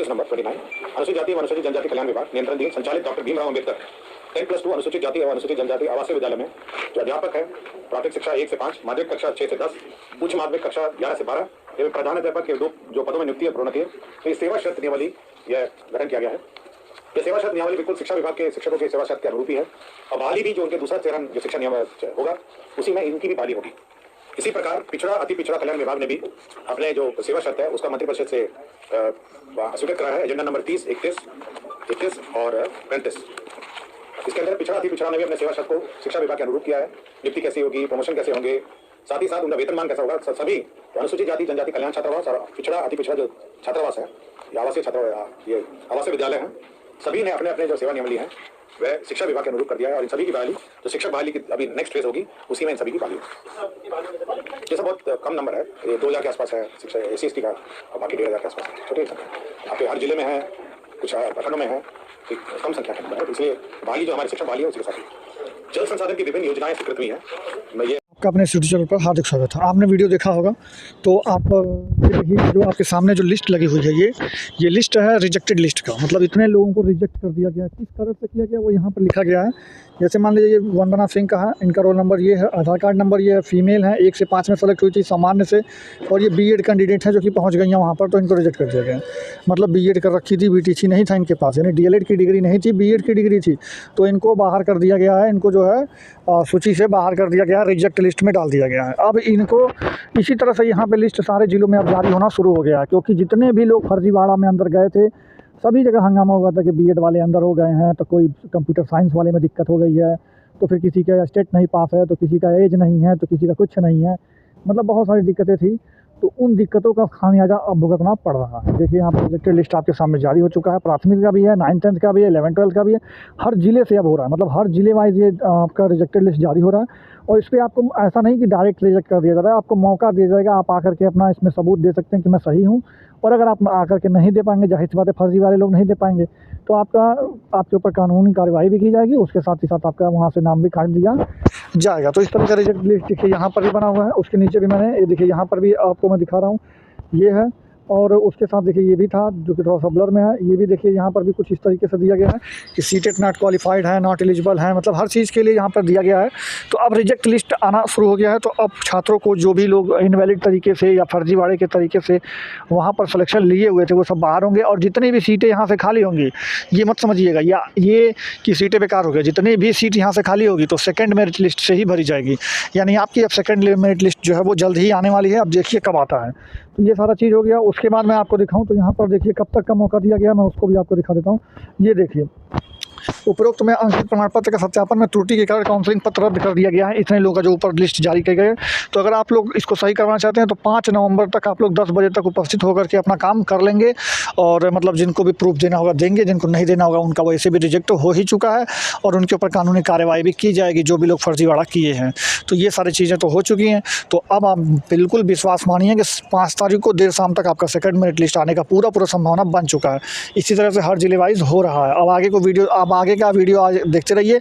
Notice number 29 अनुसूचित जाति एवं अनुसूचित जनजाति कल्याण विभाग नियंत्रणाधीन संचालित डॉक्टर भीमराव अम्बेडकर 10+2 अनुसूचित जाति एवं अनुसूचित जनजाति आवासीय विद्यालय में जो अध्यापक है प्राथमिक शिक्षा 1 से 5, माध्यमिक कक्षा 6 से 10, उच्च माध्यमिक कक्षा 11 से 12 एवं प्रधान अध्यापक के 2 जो पदों में नियुक्ति है प्रोन्नति है, तो सेवा शर्त नियमावली यह गठन किया गया है। यह सेवा शर्त नियमावली बिल्कुल शिक्षा विभाग के शिक्षकों की सेवा शर्त के अनुरूप है और बहाली भी जो उनके दूसरा चरण जो शिक्षा नियम होगा उसी में इनकी भी बहाली होगी। इसी प्रकार पिछड़ा अति पिछड़ा कल्याण विभाग ने भी अपने जो सेवा शर्त है उसका मंत्रिपरिषद से स्वीकृत करा है। एजेंडा नंबर 30, 31 और 35। इसके अंदर पिछड़ा अति पिछड़ा ने भी अपने सेवा शर्त को शिक्षा विभाग के अनुरूप किया है। नियुक्ति कैसी होगी, प्रमोशन कैसे होंगे, साथ ही साथ उनका वेतनमान कैसा होगा, सभी अनुसूचित जाति जनजाति कल्याण छात्रावास और पिछड़ा अति पिछड़ा जो छात्रावास है, आवासीय छात्रावास, ये आवासीय विद्यालय हैं, सभी ने अपने अपने जो सेवा नियमावली है वह शिक्षा विभाग के अनुरूप कर दिया है और इन सभी की बहाली जो शिक्षक बहाली की अभी नेक्स्ट फेज होगी उसी में इन सभी की बहाली होगी। जैसा बहुत कम नंबर है, ये 2000 के आसपास है शिक्षा SC का और बाकी 1500 के आसपास है। छोटी संख्या आपके हर जिले में है, कुछ प्रखंडों में है, कम संख्या के नंबर है, इसलिए बहाली जो हमारी शिक्षक बहाली है उसके साथ जल संसाधन की विभिन्न योजनाएं स्वीकृत हुई हैं। मैं ये आपका अपने यूट्यूब चैनल पर हार्दिक स्वागत है। आपने वीडियो देखा होगा तो आप जो आपके सामने जो लिस्ट लगी हुई है ये लिस्ट है रिजेक्टेड लिस्ट का, मतलब इतने लोगों को रिजेक्ट कर दिया गया है। किस कारण से किया गया वो यहाँ पर लिखा गया है। जैसे मान लीजिए वंदना सिंह का है, इनका रोल नंबर ये है, आधार कार्ड नंबर ये है, फीमेल है, 1 से 5 में सेलेक्ट हुई थी सामान्य से, और ये बीएड कैंडिडेट है जो कि पहुँच गई हैं वहाँ पर, तो इनको रिजेक्ट कर दिया गया। मतलब बीएड कर रखी थी, BTC नहीं था इनके पास, यानी DLED की डिग्री नहीं थी, बीएड की डिग्री थी, तो इनको बाहर कर दिया गया है। इनको जो है सूची से बाहर कर दिया गया है, रिजेक्ट लिस्ट में डाल दिया गया है। अब इनको इसी तरह से यहाँ पे लिस्ट सारे जिलों में अब जारी होना शुरू हो गया है, क्योंकि जितने भी लोग फर्जीवाड़ा में अंदर गए थे सभी जगह हंगामा हुआ था कि बीएड वाले अंदर हो गए हैं, तो कोई कंप्यूटर साइंस वाले में दिक्कत हो गई है, तो फिर किसी का स्टेट नहीं पास है, तो किसी का एज नहीं है, तो किसी का कुछ नहीं है, मतलब बहुत सारी दिक्कतें थी। तो उन दिक्कतों का खामियाजा अब भुगतना पड़ रहा है। देखिए यहाँ पर रिजेक्टेड लिस्ट आपके सामने जारी हो चुका है, प्राथमिक का भी है, 9th 10th का भी है, 11th 12th का भी है, हर जिले से अब हो रहा है, मतलब हर जिले वाइज ये आपका रिजेक्टेड लिस्ट जारी हो रहा है। और इस पर आपको ऐसा नहीं कि डायरेक्ट रिजेक्ट कर दिया जा रहा है, आपको मौका दिया जाएगा, आप आकर के अपना इसमें सबूत दे सकते हैं कि मैं सही हूँ। और अगर आप आकर के नहीं दे पाएंगे, जाहिर सी बात है फर्जी वाले लोग नहीं दे पाएंगे, तो आपके ऊपर कानूनी कार्रवाई भी की जाएगी, उसके साथ ही साथ आपका वहाँ से नाम भी काट दिया जाएगा। तो इस तरह का रिजेक्ट लिस्ट देखिए यहाँ पर भी बना हुआ है, उसके नीचे भी मैंने ये देखिए यहाँ पर भी आपको मैं दिखा रहा हूँ, ये है। और उसके साथ देखिए ये भी था जो कि थोड़ा सा ब्लर में है, ये भी देखिए यहाँ पर भी कुछ इस तरीके से दिया गया है कि सीटेट नॉट क्वालिफाइड है, नॉट एलिजिबल है, मतलब हर चीज़ के लिए यहाँ पर दिया गया है। तो अब रिजेक्ट लिस्ट आना शुरू हो गया है, तो अब छात्रों को जो भी लोग इनवैलिड तरीके से या फर्जीवाड़े के तरीके से वहाँ पर सिलेक्शन लिए हुए थे वो सब बाहर होंगे, और जितनी भी सीटें यहाँ से खाली होंगी ये मत समझिएगा या ये कि सीटें बेकार हो गई, जितनी भी सीट यहाँ से खाली होगी तो सेकेंड मेरिट लिस्ट से ही भरी जाएगी, यानी आपकी अब सेकेंड मेरिट लिस्ट जो है वो जल्द ही आने वाली है। अब देखिए कब आता है। तो ये सारा चीज़ हो गया। उसके बाद मैं आपको दिखाऊं तो यहाँ पर देखिए कब तक का मौका दिया गया, मैं उसको भी आपको दिखा देता हूँ। ये देखिए उपरोक्त में अंकित प्रमाण पत्र का सत्यापन में त्रुटि के कारण काउंसलिंग पत्र रद्द कर दिया गया है। इतने लोगों का जो ऊपर लिस्ट जारी किए गए, तो अगर आप लोग इसको सही करवाना चाहते हैं तो 5 नवंबर तक आप लोग 10 बजे तक उपस्थित होकर के अपना काम कर लेंगे, और मतलब जिनको भी प्रूफ देना होगा देंगे, जिनको नहीं देना होगा उनका वैसे भी रिजेक्ट हो ही चुका है, और उनके ऊपर कानूनी कार्रवाई भी की जाएगी जो भी लोग फर्जीवाड़ा किए हैं। तो ये सारी चीज़ें तो हो चुकी हैं। तो अब आप बिल्कुल विश्वास मानिए कि 5 तारीख को देर शाम तक आपका सेकंड मेरिट लिस्ट आने का पूरा संभावना बन चुका है। इसी तरह से हर जिले वाइज हो रहा है। अब आगे का वीडियो आज देखते रहिए,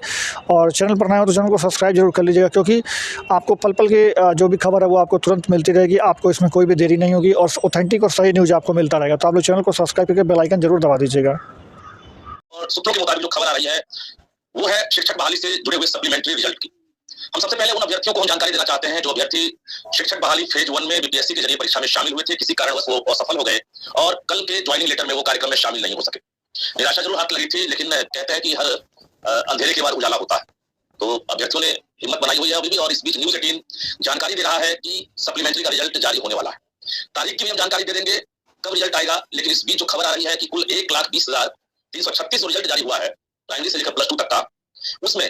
और चैनल पर नए हो तो चैनल को सब्सक्राइब जरूर कर लीजिएगा, क्योंकि आपको पल पल के जो भी खबर है वो आपको तुरंत मिलती रहेगी, आपको इसमें कोई भी देरी नहीं होगी, और ऑथेंटिक और सही न्यूज़ आपको मिलता रहेगा। तो आप लोग चैनल को सब्सक्राइब करके बेल आइकन जरूर दबा दीजिएगा। और सूत्रों के मुताबिक जो खबर आ रही है वो है शिक्षक बहाली से जुड़े हुए सप्लीमेंट्री रिजल्ट की। हम सबसे पहले उन अभ्यर्थियों को जानकारी देना चाहते हैं जो अभ्यर्थी शिक्षक बहाली फेज 1 में BPSC के जरिए परीक्षा में शामिल हुए थे, किसी कारणवश वो असफल हो गए और कल के ज्वाइनिंग लेटर में वो कार्यक्रम में शामिल नहीं हो सके। निराशा जरूर हाथ लगी थी, लेकिन कहते हैं कि हर अंधेरे के बाद उजाला होता है। तो अभ्यर्थियों ने हिम्मत बनाई हुई है अभी भी, और इस बीच न्यूज़ 18 जानकारी दे रहा है कि सप्लीमेंट्री का रिजल्ट जारी होने वाला है। तारीख की भी हम जानकारी दे देंगे कब रिजल्ट आएगा, लेकिन इस बीच जो खबर आ रही है कि कुल 1,20,336 रिजल्ट जारी हुआ है प्राइमरी से लेकर प्लस 2 तक का, उसमें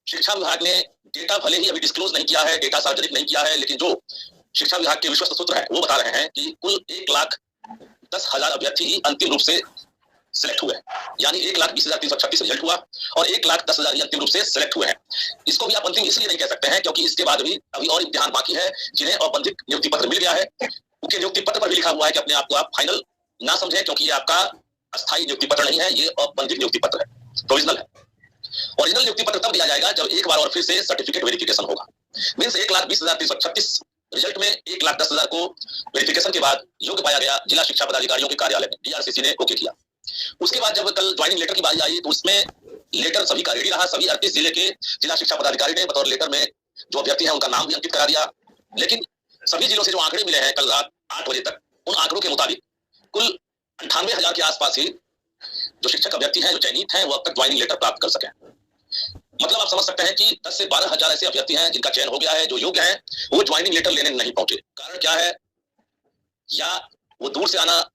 शिक्षा विभाग ने डेटा भले ही अभी डिस्क्लोज नहीं किया है, डेटा सार्वजनिक नहीं किया है, लेकिन जो शिक्षा विभाग के विश्वस्त सूत्र है वो बता रहे हैं कि कुल 1,10,000 अभ्यर्थी ही अंतिम रूप से सिलेक्ट हुए, यानी 1,20,336 रिजल्ट हुआ और 1,10,000 अंतिम रूप से सिलेक्ट हुए हैं। इसको भी आप अंतिम इसलिए नहीं कह सकते हैं क्योंकि इसके बाद भी अभी और इम्तिहान बाकी है, जिन्हें औपबंधिक नियुक्ति पत्र मिल गया है। उनके नियुक्ति पत्र पर भी लिखा हुआ है कि अपने आप को आप फाइनल ना समझें, क्योंकि ये आपका अस्थायी नियुक्ति पत्र नहीं है, ये औपबंधिक नियुक्ति पत्र है, प्रोविजनल है। ओरिजिनल नियुक्ति पत्र तब दिया जाएगा जब एक बार और फिर से सर्टिफिकेट वेरिफिकेशन होगा। मींस 1,20,336 रिजल्ट में 1,10,000 को वेरिफिकेशन के बाद योग्य पाया गया। जिला शिक्षा पदाधिकारियों के कार्यालय में DRCC ने ओके किया। उसके बाद जब कल ज्वाइनिंग लेटर की बारी आई तो उसमें लेटर सभी का रेडी रहा। सभी 38 जिले के जिला शिक्षा पदाधिकारी ने बतौर लेटर में जो अभ्यर्थी हैं उनका नाम भी अंकित करा दिया। लेकिन सभी जिलों से जो आंकड़े मिले हैं कल रात 8 बजे तक, उन आंकड़ों के मुताबिक कुल 98,000 के आसपास ही जो शिक्षक अभ्यर्थी हैं जो चयनित हैं वो अब तक ज्वाइनिंग लेटर प्राप्त कर सके। मतलब आप समझ सकते हैं कि 10 से 12,000 ऐसे अभ्यर्थी हैं जिनका चयन हो गया है, जो योग्य हैं, वो ज्वाइनिंग लेटर लेने नहीं पहुंचे। कारण क्या है? या वो दूर से आना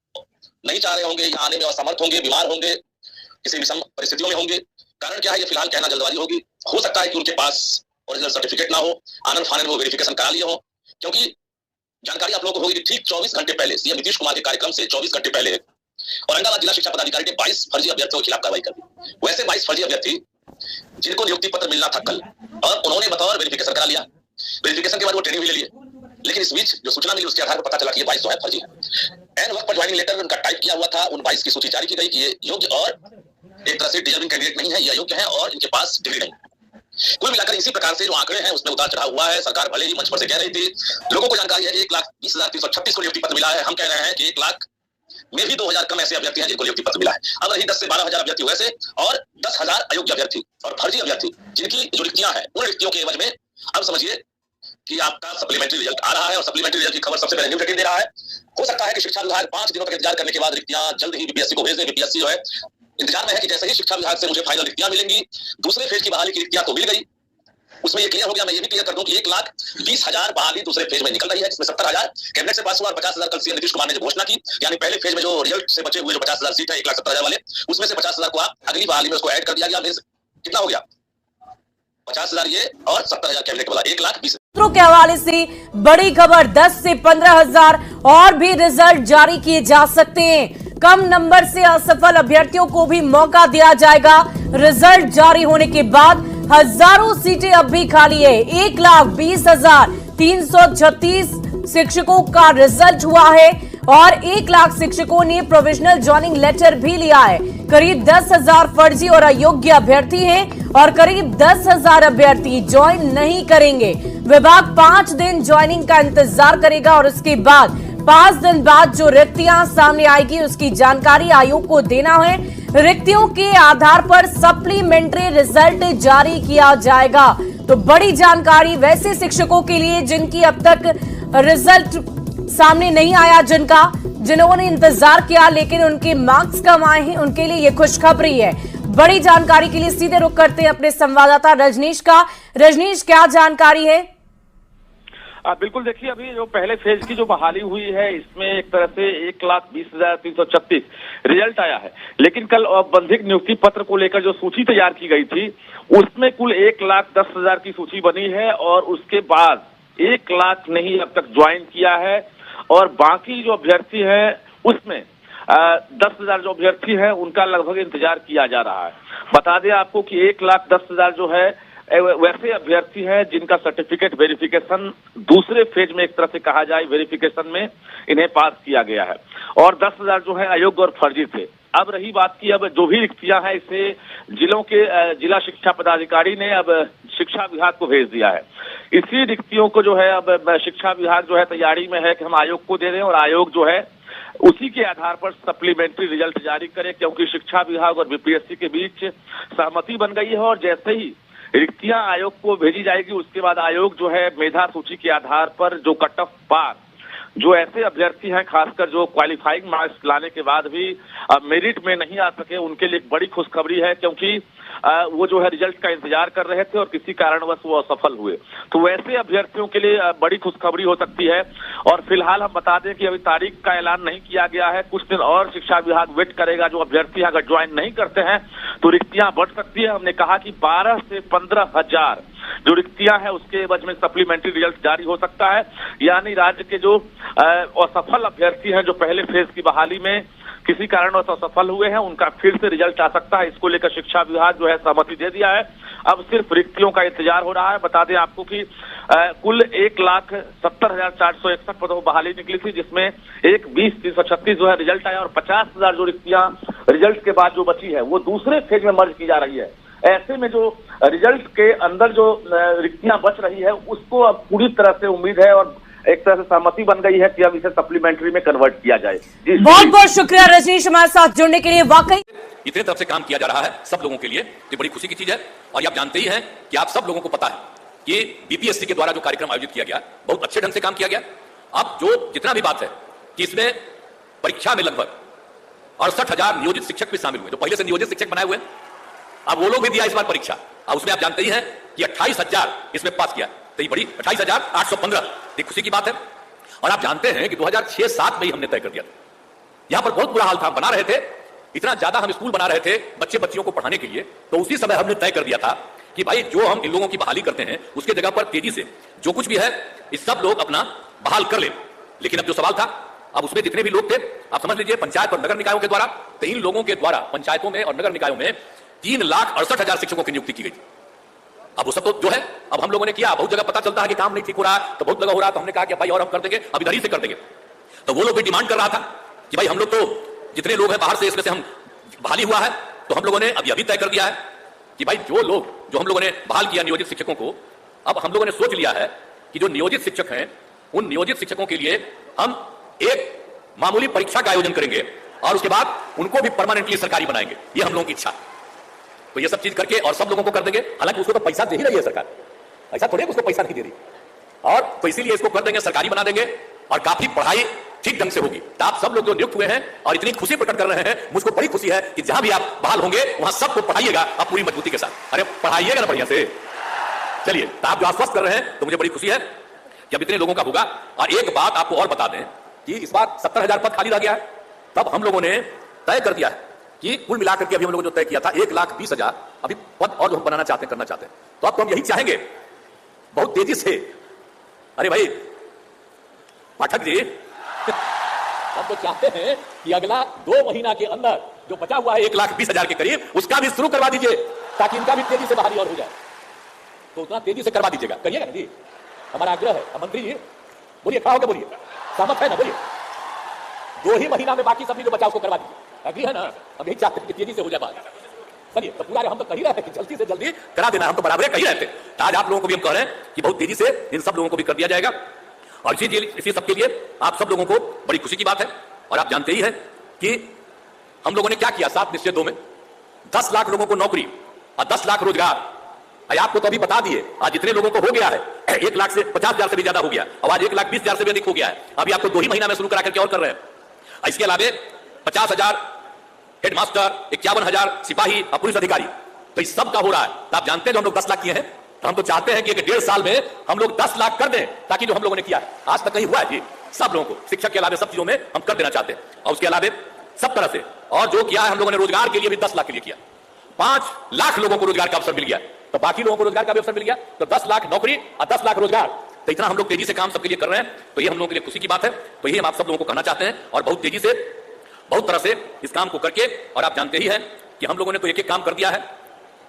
नहीं चाह रहे होंगे, या आने में असमर्थ होंगे, बीमार होंगे, किसी विषम परिस्थितियों में होंगे। कारण क्या है? ये फिलहाल कहना जल्दबाजी होगी। हो सकता है कि उनके पास ओरिजिनल सर्टिफिकेट ना हो, आनंद फानन वो वेरिफिकेशन करा लिए हो। क्योंकि जानकारी आप लोगों को होगी कि ठीक 24 घंटे पहले सीएम नीतीश कुमार के कार्यक्रम से 24 घंटे पहले औरंगाबाद जिला शिक्षा पदाधिकारी ने 22 फर्जी अभ्यर्थियों के खिलाफ कार्रवाई कर दी। वैसे 22 फर्जी अभ्यर्थी जिनको नियुक्ति पत्र मिलना था कल, और उन्होंने बतौर वेरिफिकेशन करा लिया। वेरिफिकेशन के बाद वो ट्रेनिंग भी ले लिए। लेकिन इस बीच जो सूचना मिली उसके आधार पर पता चला कि ये 22 जो है फर्जी है। एन वक्त पर ज्वाइनिंग लेटर उनका टाइप किया हुआ था। उन 22 की सूची जारी की गई कि ये योग्य और एक तरह से डिजर्विंग कैंडिडेट नहीं है, ये अयोग्य है और इनके पास डिग्री नहीं है। कुल मिलाकर इसी प्रकार से जो आंकड़े हैं उसमें उतार चढ़ाव हुआ है। सरकार भले ही मंच पर से कह रही थी, लोगों को जानकारी है 1,20,336 को नियुक्ति पत्र मिला है। हम कह रहे हैं कि 1 लाख में भी 2,000 कम ऐसे अभ्यर्थी हैं जिनको नियुक्ति पत्र मिला है। अब रही 10 से 12,000 अभ्यर्थी वैसे और 10,000 अयोग्य अभ्यर्थी और फर्जी अभ्यर्थी जिनकी जो रिक्तियां हैं, उन रिक्तियों के एवज में अब समझिए कि आपका सप्लीमेंट्री रिजल्ट आ रहा है। और सप्लीमेंट्री रिजल्ट की खबर सबसे पहले न्यूज 18 दे रहा है। हो सकता है कि शिक्षा विभाग 5 दिनों तक इंतजार करने के बाद रिक्तियां जल्द ही बीपीएससी को भेज दे। बीपीएससी जो है इंतजार में है कि जैसे ही शिक्षा विभाग से मुझे फाइनल रिक्तियां मिलेंगी, दूसरे फेज की बहाली की रिक्तियां तो मिल गई, उसमें ये क्लियर हो गया। मैं ये भी क्लियर कर दूं कि 1,20,000 बहाली दूसरे फेज में निकल रही है, जिसमें 70,000 कैबिनेट से पास हुआ और 50,000 कल सीएम नीतीश कुमार ने जो घोषणा की, यानी पहले फेज में जो रिजल्ट से बचे हुए जो 50,000 सीट है 1,70,000 वाले, उसमें से 50,000 को अगली बहाली में उसको ऐड कर दिया गया। कितना हो गया? 50,000 ये और 70,000 कैबिनेट वाला, 1,20,000 के हवाले से बड़ी खबर। 10 से 15,000 और भी रिजल्ट जारी किए जा सकते हैं। कम नंबर से असफल अभ्यर्थियों को भी मौका दिया जाएगा। रिजल्ट जारी होने के बाद हजारों सीटें अब भी खाली है। 1,20,336 शिक्षकों का रिजल्ट हुआ है और 1 लाख शिक्षकों ने प्रोविजनल ज्वाइनिंग लेटर भी लिया है। करीब 10,000 फर्जी और अयोग्य अभ्यर्थी हैं और करीब 10,000 अभ्यर्थी ज्वाइन नहीं करेंगे। विभाग 5 दिन ज्वाइनिंग का इंतजार करेगा और उसके बाद 5 दिन बाद जो रिक्तियां सामने आएगी उसकी जानकारी आयोग को देना है। रिक्तियों के आधार पर सप्लीमेंट्री रिजल्ट जारी किया जाएगा। तो बड़ी जानकारी वैसे शिक्षकों के लिए जिनकी अब तक रिजल्ट सामने नहीं आया, जिन्होंने इंतजार किया लेकिन उनके मार्क्स कम आए हैं, उनके लिए ये खुशखबरी है। बड़ी जानकारी के लिए सीधे रुख करते हैं अपने संवाददाता रजनीश का। रजनीश, क्या जानकारी है? बिल्कुल, देखिए अभी जो पहले फेज की जो बहाली हुई है इसमें एक तरह से 1,20,336 रिजल्ट आया है। लेकिन कल औपबंधिक नियुक्ति पत्र को लेकर जो सूची तैयार की गई थी उसमें कुल 1,10,000 की सूची बनी है और उसके बाद 1 लाख नहीं अब तक ज्वाइन किया है। और बाकी जो अभ्यर्थी हैं उसमें 10,000 जो अभ्यर्थी हैं उनका लगभग इंतजार किया जा रहा है। बता दें आपको कि 1,10,000 जो है वैसे अभ्यर्थी हैं जिनका सर्टिफिकेट वेरिफिकेशन दूसरे फेज में एक तरह से कहा जाए वेरिफिकेशन में इन्हें पास किया गया है और 10,000 जो है अयोग्य और फर्जी थे। अब रही बात की अब जो भी रिक्तियां हैं इसे जिलों के जिला शिक्षा पदाधिकारी ने अब शिक्षा विभाग को भेज दिया है। इसी रिक्तियों को जो है अब शिक्षा विभाग जो है तैयारी में है कि हम आयोग को दे दें और आयोग जो है उसी के आधार पर सप्लीमेंट्री रिजल्ट जारी करे, क्योंकि शिक्षा विभाग और बीपीएससी के बीच सहमति बन गई है। और जैसे ही रिक्तियां आयोग को भेजी जाएगी उसके बाद आयोग जो है मेधा सूची के आधार पर जो कट ऑफ पार जो ऐसे अभ्यर्थी हैं खासकर जो क्वालिफाइंग मार्क्स लाने के बाद भी मेरिट में नहीं आ सके उनके लिए बड़ी खुशखबरी है, क्योंकि वो जो है रिजल्ट का इंतजार कर रहे थे और किसी कारणवश वो असफल हुए। तो वैसे अभ्यर्थियों के लिए बड़ी खुशखबरी हो सकती है। और फिलहाल हम बता दें कि अभी तारीख का ऐलान नहीं किया गया है, कुछ दिन और शिक्षा विभाग वेट करेगा। जो अभ्यर्थी अगर ज्वाइन नहीं करते हैं तो रिक्तियां बढ़ सकती है। हमने कहा कि 12 से 15,000 जो रिक्तियां हैं उसके एवज में सप्लीमेंट्री रिजल्ट जारी हो सकता है। यानी राज्य के जो असफल अभ्यर्थी हैं जो पहले फेज की बहाली में किसी कारणवश असफल हुए हैं उनका फिर से रिजल्ट आ सकता है। इसको लेकर शिक्षा विभाग जो है सहमति दे दिया है। अब सिर्फ रिक्तियों का इंतजार हो रहा है। बता दें आपको कि कुल 1,70,461 पदों बहाली निकली थी, जिसमें 1,20,336 जो है रिजल्ट आया और 50,000 जो रिक्तियां रिजल्ट के बाद जो बची है वो दूसरे फेज में मर्ज की जा रही है। ऐसे में जो रिजल्ट के अंदर जो रिक्तियां बच रही है उसको अब पूरी तरह से उम्मीद है और एक तरह से सहमति बन गई है कि अब इसे सप्लीमेंट्री में कन्वर्ट किया जाए। जी बहुत बहुत शुक्रिया रजनीश हमारे साथ जुड़ने के लिए। वाकई इतने तरफ से काम किया जा रहा है सब लोगों के लिए, ये बड़ी खुशी की चीज है। और ये आप जानते ही हैं कि आप सब लोगों को पता है कि बीपीएससी के द्वारा जो कार्यक्रम आयोजित किया गया बहुत अच्छे ढंग से काम किया गया। अब जो जितना भी बात है कि इसमें परीक्षा में लगभग 68,000 नियोजित शिक्षक भी शामिल हुए, जो पहले से नियोजित शिक्षक बनाए हुए, अब वो लोग भी दिया इस बार परीक्षा। अब उसमें आप जानते ही हैं कि 28,000 इसमें पास किया, तो ये बड़ी 28,815 ये खुशी की बात है। और आप जानते हैं कि 2006-07 में ही हमने तय कर दिया था, यहां पर बहुत बुरा हाल था, बना रहे थे, इतना ज्यादा हम स्कूल बना रहे थे बच्चे बच्चियों को पढ़ाने के लिए, तो उसी समय हमने तय कर दिया था कि भाई जो हम इन लोगों की बहाली करते हैं उसके जगह पर तेजी से जो कुछ भी है इस सब लोग अपना बहाल कर ले। लेकिन अब जो सवाल था, अब उसमें जितने भी लोग थे, आप समझ लीजिए पंचायत और नगर निकायों के द्वारा, तो इन लोगों के द्वारा पंचायतों में और नगर निकायों में 3,68,000 शिक्षकों की नियुक्ति की गई थी। अब वो सब तो जो है अब हम लोगों ने किया, बहुत जगह पता चलता है कि काम नहीं ठीक हो रहा है, तो बहुत जगह हो रहा है, तो हमने कहा कि भाई और हम कर देंगे, अब इधर ही से कर देंगे। तो वो लोग भी डिमांड कर रहा था कि भाई हम लोग तो जितने लोग हैं बाहर से, इसमें से हम बहाली हुआ है, तो हम लोगों ने अभी तय कर दिया है कि भाई जो लोग जो हम लोगों ने बहाल किया नियोजित शिक्षकों को, अब हम लोगों ने सोच लिया है कि जो नियोजित शिक्षक हैं उन नियोजित शिक्षकों के लिए हम एक मामूली परीक्षा का आयोजन करेंगे और उसके बाद उनको भी परमानेंटली सरकारी बनाएंगे। ये हम लोगों की इच्छा। तो ये सब चीज करके और सब लोगों को कर देंगे। हालांकि उसको तो पैसा दे ही रही है सरकार, ऐसा थोड़ी उसको पैसा नहीं दे रही, और तो इसीलिए इसको कर देंगे, सरकारी बना देंगे और काफी पढ़ाई ठीक ढंग से होगी। तो आप सब लोग जो नियुक्त हुए हैं और इतनी खुशी प्रकट कर रहे हैं, मुझको बड़ी खुशी है कि जहां भी आप बहाल होंगे वहां सबको पढ़ाइएगा आप पूरी मजबूती के साथ। अरे पढ़ाइएगा ना बढ़िया से। चलिए, तो आप जो आश्वस्त कर रहे हैं तो मुझे बड़ी खुशी है कि अब इतने लोगों का होगा। और एक बात आपको और बता दें कि इस बार 70,000 पद खाली रह गया है। तब हम लोगों ने तय कर दिया है कि कुल मिलाकर के अभी हम लोगों ने जो तय किया था 1,20,000 अभी पद और जो बनाना चाहते हैं, करना चाहते हैं। तो अब तो हम यही चाहेंगे बहुत तेजी से। अरे भाई पाठक जी, हम तो चाहते हैं कि अगला 2 महीना के अंदर जो बचा हुआ है 1,20,000 के करीब, उसका भी शुरू करवा दीजिए ताकि इनका भी तेजी से बहाली और हो जाए। तो उतना तेजी से करवा दीजिएगा, करिएगा ना जी, हमारा आग्रह है। मंत्री जी बोलिए, खड़ा होकर बोलिए, सहमत है ना? बोलिए, 2 ही महीना में बाकी सभी जो बचा उसको करवा दीजिए, अग्री है ना? हम यही चाहते हैं कि तेजी से हो जाए बात। चलिए, तो पूरा हम तो कही रहे हैं कि जल्दी से जल्दी करा देना, हम तो बराबर कही रहे थे। आज आप लोगों को भी हम कह रहे हैं कि बहुत तेजी से इन सब लोगों को भी कर दिया जाएगा। और इसी सब के लिए आप सब लोगों को बड़ी खुशी की बात है। और आप जानते ही हैं कि हम लोगों ने क्या किया 7 निश्चय 2 में 10 लाख लोगों को नौकरी और 10 लाख रोजगार। आपको तो अभी बता दिए, आज इतने लोगों को हो गया है, 1 लाख से 50,000 से भी ज्यादा हो गया, और आज 1,20,000 से भी अधिक हो गया है। अभी आपको 2 ही महीना में शुरू करा करके और कर रहे हैं। इसके अलावा 50,000 हेडमास्टर, 51,000 सिपाही और पुलिस अधिकारी, तो इस सब का हो रहा है। तो आप जानते हैं जो हम लोग 10 लाख किए हैं, तो हम तो चाहते हैं कि 1.5 साल में हम लोग 10 लाख कर दें, ताकि जो हम लोगों ने किया है आज तक कहीं हुआ है जी, सब लोगों को शिक्षक के अलावा सब चीजों में हम कर देना चाहते हैं। और उसके अलावा सब तरह से और जो किया है हम लोगों ने रोजगार के लिए भी 10 लाख के लिए किया, 5 लाख लोगों को रोजगार का अवसर मिल गया, तो बाकी लोगों को रोजगार का भी अवसर मिल गया। तो 10 लाख नौकरी और 10 लाख रोजगार, तो इतना हम लोग तेजी से काम सबके लिए कर रहे हैं। तो ये हम लोगों के लिए खुशी की बात है। तो ये हम आप सब लोगों को कहना चाहते हैं और बहुत तेजी से बहुत तरह से इस काम को करके, और आप जानते ही हैं कि हम लोगों ने तो एक-एक काम कर दिया है,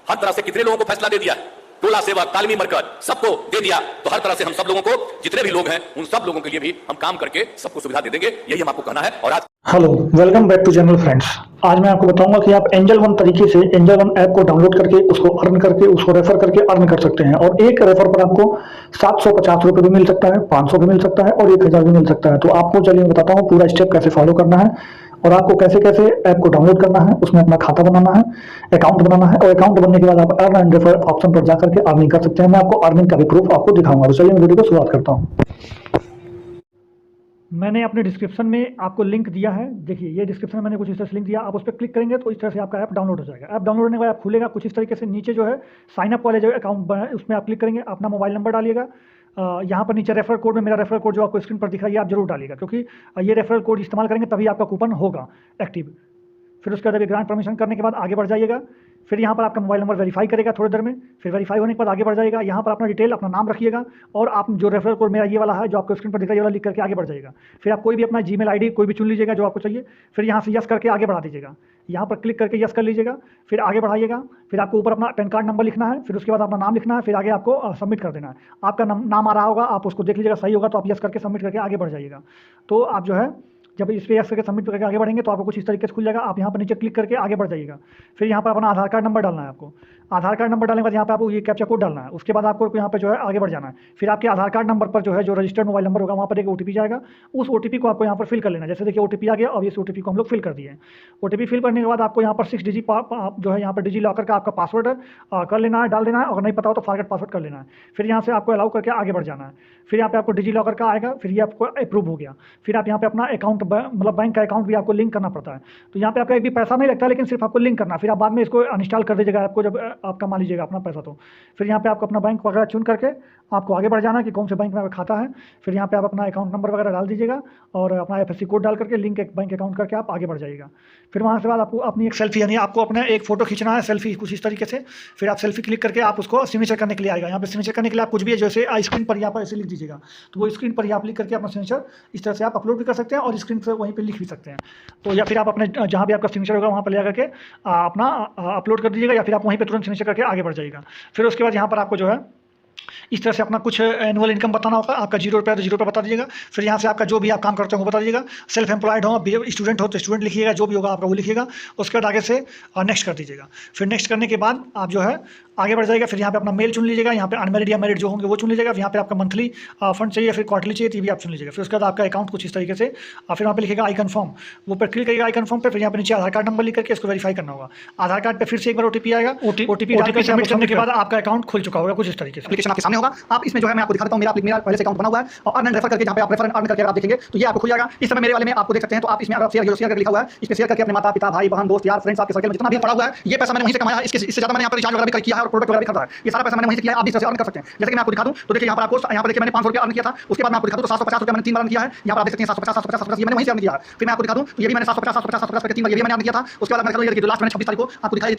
हर तरह से कितने लोगों को फैसला दे दिया है, टोला सेवक, तालीमी मरकज सबको दे दिया। तो हर तरह से हम सब लोगों को, जितने भी लोग हैं उन सब लोगों के लिए भी हम काम करके सबको सुविधा दे देंगे, यही हम आपको कहना है। और आज hello, welcome back to channel friends. आज मैं आपको बताऊंगा कि आप एंजल वन तरीके से एंजल वन ऐप को डाउनलोड करके उसको अर्न करके उसको रेफर करके अर्न कर सकते हैं। और एक रेफर पर आपको 750 रुपये भी मिल सकता है, 500 भी मिल सकता है और 1,000 भी मिल सकता है। तो आपको चलिए मैं बताता हूँ पूरा स्टेप कैसे फॉलो करना है और आपको कैसे कैसे ऐप को डाउनलोड करना है, उसमें अपना खाता बनाना है, अकाउंट बनाना है, और अकाउंट बनने के बाद आप अर्न एंड रेफर ऑप्शन पर जाकर के अर्निंग कर सकते हैं। मैं आपको अर्निंग का भी प्रूफ आपको दिखाऊंगा। तो चलिए मैं वीडियो को शुरुआत करता हूँ। मैंने अपने डिस्क्रिप्शन में आपको लिंक दिया है, देखिए ये डिस्क्रिप्शन में मैंने कुछ इस तरह से लिंक दिया, आप उस पर क्लिक करेंगे तो इस तरह से आपका ऐप डाउनलोड हो जाएगा। ऐप डाउनलोड होने के बाद आप खुलेगा कुछ इस तरीके से। नीचे जो है साइन अप वाले जो अकाउंट बना है उसमें आप क्लिक करेंगे, अपना मोबाइल नंबर डालिएगा। यहाँ पर नीचे रेफर कोड में मेरा रेफर कोड जो आपको स्क्रीन पर दिख रहा है आप जरूर डालिएगा, क्योंकि ये रेफरल कोड इस्तेमाल करेंगे तभी आपका कूपन होगा एक्टिव। फिर उसके बाद ग्रांट परमिशन करने के बाद आगे बढ़ जाइएगा। फिर यहाँ पर आपका मोबाइल नंबर वेरीफाई करेगा थोड़ी देर में, फिर वेरीफाई होने के बाद आगे बढ़ जाएगा। यहाँ पर अपना डिटेल, अपना नाम रखिएगा और आप जो रेफरल कोड मेरा ये वाला है जो आपको स्क्रीन पर दिख रहा है ये वाला लिख करके आगे बढ़ जाएगा। फिर आप कोई भी अपना जीमेल आईडी कोई भी चुन लीजिएगा जो आपको चाहिए, फिर यहाँ से यस करके आगे बढ़ा दीजिएगा। यहाँ पर क्लिक करके यस कर लीजिएगा, फिर आगे बढ़ाइएगा। फिर आपको ऊपर अपना पैन कार्ड नंबर लिखना है, फिर उसके बाद अपना नाम लिखना है, फिर आगे आपको सबमिट कर देना है। आपका नाम आ रहा होगा, आप उसको देख लीजिएगा, सही होगा तो आप यस करके सबमिट करके आगे बढ़ जाइएगा। तो आप जो है जब इस पर यस करके सबमिट करके आगे बढ़ेंगे तो आपको कुछ इस तरीके से खुल जाएगा। आप यहाँ पर नीचे क्लिक करके आगे बढ़ जाइएगा। फिर यहाँ पर अपना आधार कार्ड नंबर डालना है आपको। आधार कार्ड नंबर डालने के बाद यहाँ पे आपको ये कैप्चा कोड डालना है। उसके बाद आपको यहाँ पे जो है आगे बढ़ जाना है। फिर आपके आधार कार्ड नंबर पर जो है जो रजिस्टर्ड मोबाइल नंबर होगा वहाँ पर एक OTP जाएगा। उस OTP को आपको यहाँ पर फिल कर लेना है। जैसे देखिए OTP आ गया और इस OTP को हम लोग फिल कर दिए हैं। OTP फिल करने के बाद आपको यहाँ पर 6 डिजिट जो है यहाँ पर डिजी लॉकर का आपका पासवर्ड कर लेना है, डाल देना है। अगर नहीं पता हो तो फॉरगेट पासवर्ड कर लेना है। फिर यहाँ से आपको अलाउ करके आगे बढ़ जाना है। फिर यहाँ पे आपको डिजी लॉकर का आएगा, फिर ये आपको अप्रूव हो गया। फिर आप यहाँ पे अपना अकाउंट मतलब बैंक का अकाउंट भी आपको लिंक करना पड़ता है। तो यहाँ पे आपका एक भी पैसा नहीं लगता, लेकिन सिर्फ आपको लिंक करना। फिर आप बाद में इसको अनइंस्टॉल कर दीजिएगा आपको जब आपका मान लीजिएगा अपना पैसा। तो फिर यहाँ पे आपको अपना बैंक वगैरह चुन करके आपको आगे बढ़ जाना है कि कौन से बैंक में आपका खाता है। फिर यहाँ पे आप अपना अकाउंट नंबर वगैरह डाल दीजिएगा और अपना IFSC कोड डाल करके लिंक एक बैंक अकाउंट करके आप आगे बढ़ जाइएगा। फिर वहाँ से बाद आपको अपनी एक सेल्फी यानी आपको अपना एक फोटो खींचना है, सेल्फी कुछ इस तरीके से। फिर आप सेल्फी क्लिक करके आप उसको सिग्नेचर करने के लिए आएगा। यहाँ पे सिग्नेचर करने के लिए आप कुछ भी है जैसे स्क्रीन पर यहाँ पर ऐसे लिख दीजिएगा। तो वो स्क्रीन पर ही आप लिख करके अपना सिग्नेचर इस तरह से आप अपलोड भी कर सकते हैं और स्क्रीन से वहीं पर लिख भी सकते हैं। तो या फिर आप अपने जहाँ भी आपका सिग्नेचर होगा वहाँ पर ले करके अपना अपलोड कर दीजिएगा या फिर आप वहीं पर तुरंत सिग्नेचर करके आगे बढ़ जाइएगा। फिर उसके बाद यहाँ पर आपको जो है इस तरह से अपना कुछ एनुअल इनकम बताना होगा। आपका 0 रुपये तो 0 रुपये बता दीजिएगा। फिर यहाँ से आपका जो भी आप काम करते हो वो बता दीजिएगा। सेल्फ एम्प्लॉयड हो, स्टूडेंट हो तो स्टूडेंट लिखिएगा, जो भी होगा आपका वो लिखिएगा। उसके बाद आगे से नेक्स्ट कर दीजिएगा। फिर नेक्स्ट करने के बाद आप जो है आगे बढ़ जाएगा। फिर यहाँ पे अपना मेल चुन लीजिएगा। यहाँ पे अनमेरिड या मैरिड जो होंगे वो चुन लीजिएगा। यहाँ पे आपका मंथली फंड चाहिए, फिर क्वार्टरली चाहिए तो भी आप चुन लीजिएगा। फिर उसके बाद आपका अकाउंट कुछ इस तरीके से फिर वहाँ पे लिखेगा आई कन्फर्म, वो पर क्लिक करिएगा आई कन्फर्म पे। फिर यहाँ पे नीचे आधार कार्ड नंबर लिख करके इसको वेरीफाई करना होगा। आधार कार्ड पे फिर से एक बार OTP आएगा। OTP सबमिट करने के बाद आपका अकाउंट खुल चुका होगा कुछ इस तरीके से। एप्लीकेशन आपके सामने होगा। आप इसमें जो है मैं आपको दिखा देता हूं, मेरा पहले से अकाउंट बना हुआ है और अर्न एंड रेफर करके जहां पे आप रेफर अर्न करके आप देखेंगे तो ये आपको खुल जाएगा। इस समय मेरे वाले में आपको देख सकते हैं। तो आप इसमें अगर शेयर करके लिखा हुआ है, इस पे शेयर करके अपने माता पिता भाई बहन दोस्त यार फ्रेंड्स आपके सर्कल में जितना भी पड़ा हुआ है ये पैसा मैंने वहीं से कमाया है। इससे ज्यादा मैंने यहाँ पर रिचार्ज वगैरह भी किया है और प्रोडक्ट वगैरह भी खरीदा है। ये सारा पैसा मैंने वहीं से किया है। आप इस तरह से अर्न कर सकते हैं। जैसे कि मैं आपको दिखा दूं तो देखिए यहाँ पर आपको यहाँ पर देखिए मैंने 500 रुपया अर्न किया था। उसके बाद मैं आपको दिखा दूं तो 750 रुपया मैंने 3 बार अर्न किया है। यहाँ पर आप देख सकते हैं 750 ये मैंने वहीं से अर्न किया है। फिर मैं आपको दिखा दूं तो ये भी मैंने 750 3 बार ये भी मैंने अर्न किया था। उसके बाद मैं दिखा दूं ये देखिए लास्ट मैंने 26 तारीख को आपको दिखाई